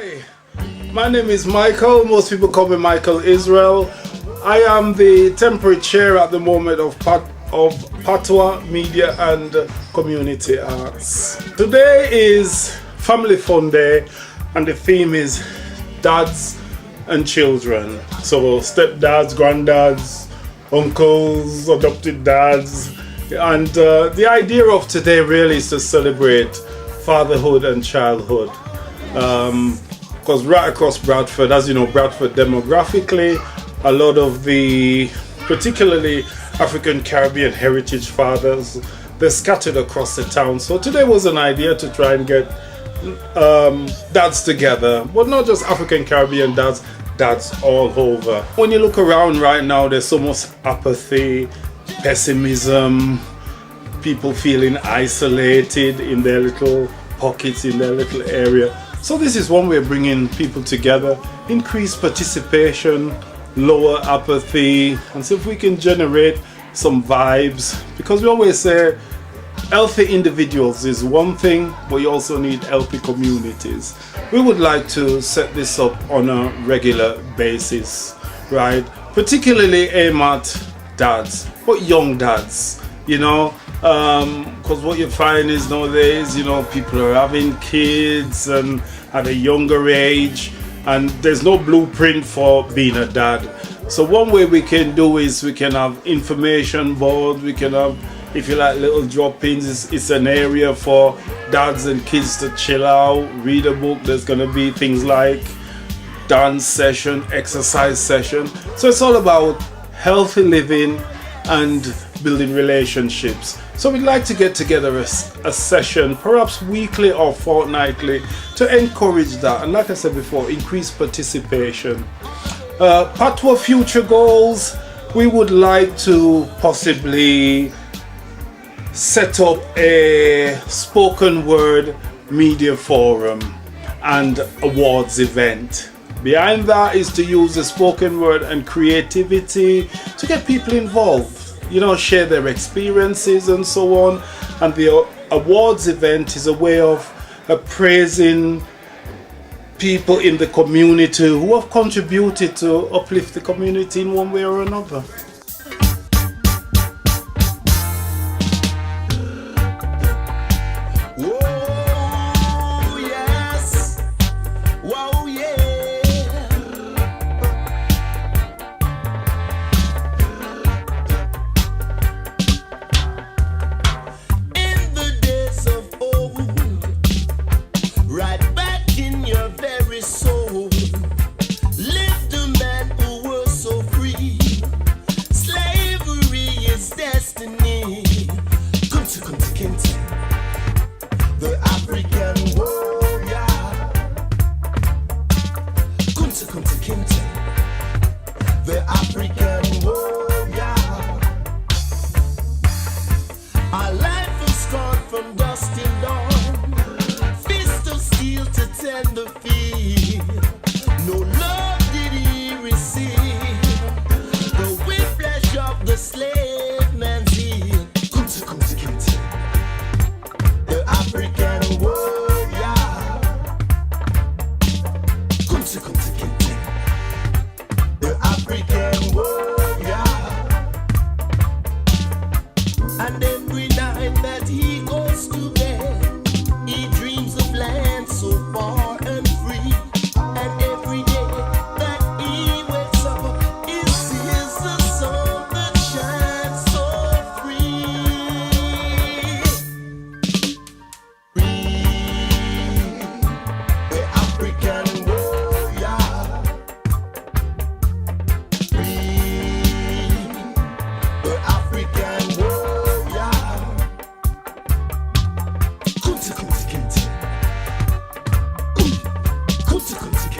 Hi, my name is Michael. Most people call me Michael Israel. I am the temporary chair at the moment of Patwah Media and Community Arts. Today is Family Fun Day and the theme is dads and children. So stepdads, granddads, uncles, adopted dads. And the idea of today really is to celebrate fatherhood and childhood. Because right across Bradford, as you know, Bradford demographically, a lot of the particularly African Caribbean heritage fathers, they're scattered across the town. So today was an idea to try and get dads together, but not just African Caribbean dads all over. When you look around right now, there's so much apathy, pessimism, people feeling isolated in their little pockets, in their little area. So this is one way of bringing people together, increase participation, lower apathy, and see if we can generate some vibes. Because we always say healthy individuals is one thing, but you also need healthy communities. We would like to set this up on a regular basis, right? Particularly aim at dads, but young dads, you know, because what you find is nowadays, you know, people are having kids and at a younger age, and there's no blueprint for being a dad. So one way we can do is we can have information board, we can have, if you like, little drop-ins. It's an area for dads and kids to chill out, read a book. There's gonna be things like dance session, exercise session. So it's all about healthy living and building relationships. So we'd like to get together a session, perhaps weekly or fortnightly, to encourage that, and like I said before, increase participation. Patwah future goals, we would like to possibly set up a spoken word media forum and awards event. Behind that is to use the spoken word and creativity to get people involved, you know, share their experiences and so on. And the awards event is a way of praising people in the community who have contributed to uplift the community in one way or another. The African warrior. Our life was scarred from dusk till dawn. Fist of steel to tender feet. No love did he receive. The whiplash of the slave man's heel. Kunta kinte. The African warrior. Kunta kinte. The African warrior. And every night that he goes to bed, he dreams of land so far and free. And every day that he wakes up, he sees the sun that shines so free. Free, the African warrior. The African warrior. Kunta kinte. Kunta kinte.